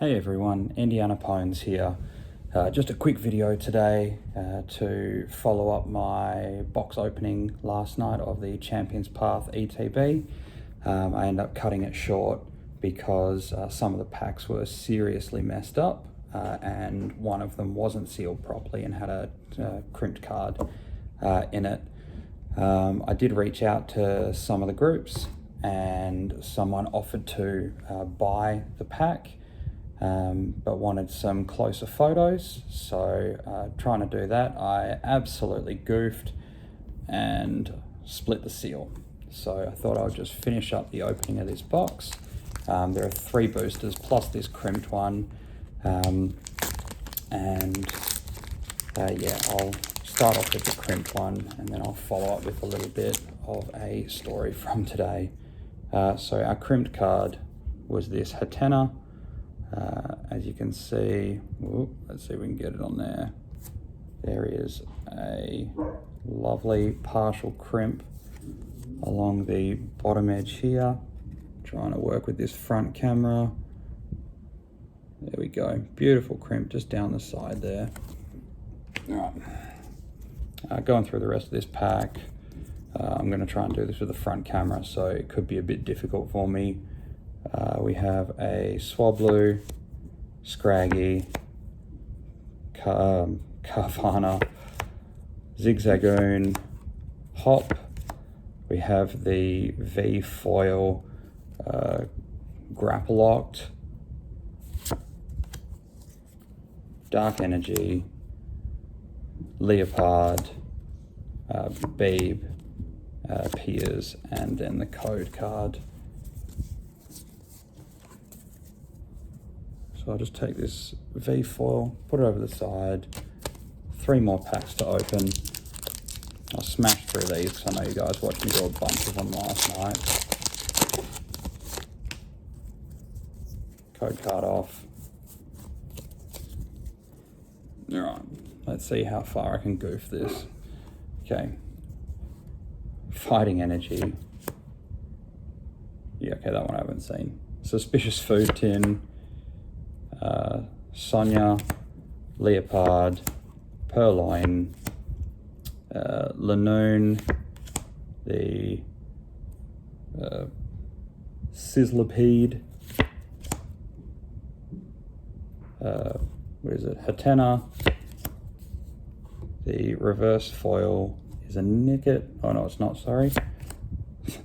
Hey everyone, Indiana Pones here. Just a quick video today to follow up my box opening last night of the Champions Path ETB. I ended up cutting it short because some of the packs were seriously messed up and one of them wasn't sealed properly and had a crimped card in it. I did reach out to some of the groups and someone offered to buy the pack. But wanted some closer photos, so trying to do that, I absolutely goofed and split the seal. So I thought I'd just finish up the opening of this box. There are 3 boosters plus this crimped one, yeah, I'll start off with the crimped one and then I'll follow up with a little bit of a story from today. So our crimped card was this Hatena. As you can see, let's see if we can get it on there. There is a lovely partial crimp along the bottom edge here. Trying to work with this front camera. There we go, beautiful crimp just down the side there. All right, going through the rest of this pack. I'm going to try and do this with the front camera, so it could be a bit difficult for me. We have a Swablu, Scraggy, Carvana, Zigzagoon, Hop. We have the V foil Grapplocked, Dark Energy, Leopard, Beeb, Piers, and then the code card. So I'll just take this V foil, put it over the side, 3 more packs to open. I'll smash through these because I know you guys watched me do a bunch of them last night. Code card off. All right, let's see how far I can goof this. Okay, Fighting Energy. Yeah, okay, that one I haven't seen. Suspicious Food Tin. Sonia, Leopard, Purloin, Lanoon, the Sizzlipede, what is it, Hatena, the reverse foil is a Nicket, oh no it's not, sorry.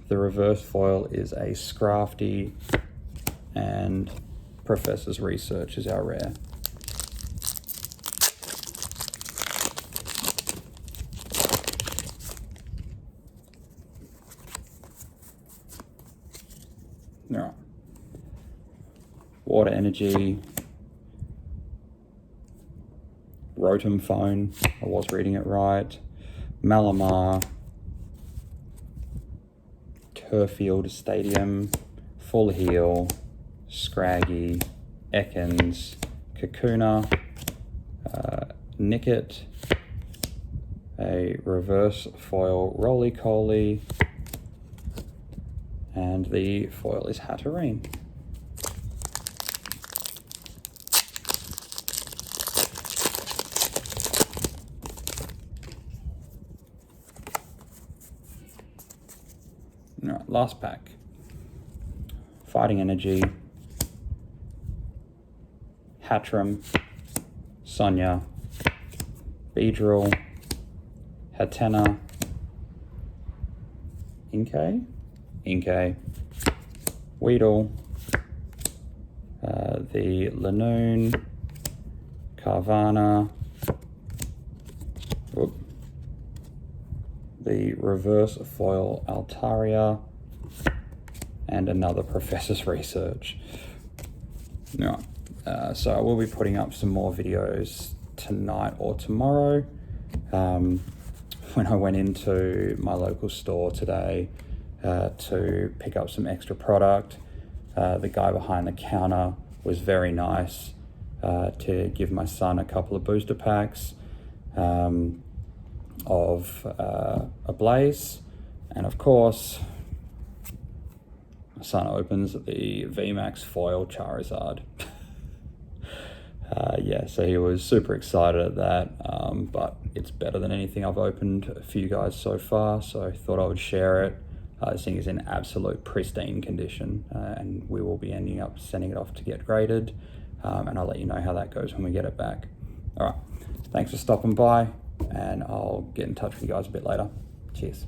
The reverse foil is a Scrafty, and Professor's Research is our rare. All right. Water Energy, Rotom Phone, I was reading it right, Malamar, Turfield Stadium, Full Heal, Scraggy, Ekans, Kakuna, Nicket, a reverse foil Roly-Coly, and the foil is Hatterene. All right, last pack. Fighting Energy, Hatterene, Sonia, Beedrill, Hatena, Inkay, Weedle, the Lanoon, Carvana, the reverse foil Altaria, and another Professor's Research. All right, so I will be putting up some more videos tonight or tomorrow. When I went into my local store today to pick up some extra product, the guy behind the counter was very nice to give my son a couple of booster packs of Ablaze, and of course my son opens the VMAX foil Charizard. Yeah, so he was super excited at that, but it's better than anything I've opened for you guys so far, so I thought I would share it. This thing is in absolute pristine condition, and we will be ending up sending it off to get graded, and I'll let you know how that goes when we get it back. All right, thanks for stopping by, and I'll get in touch with you guys a bit later. Cheers.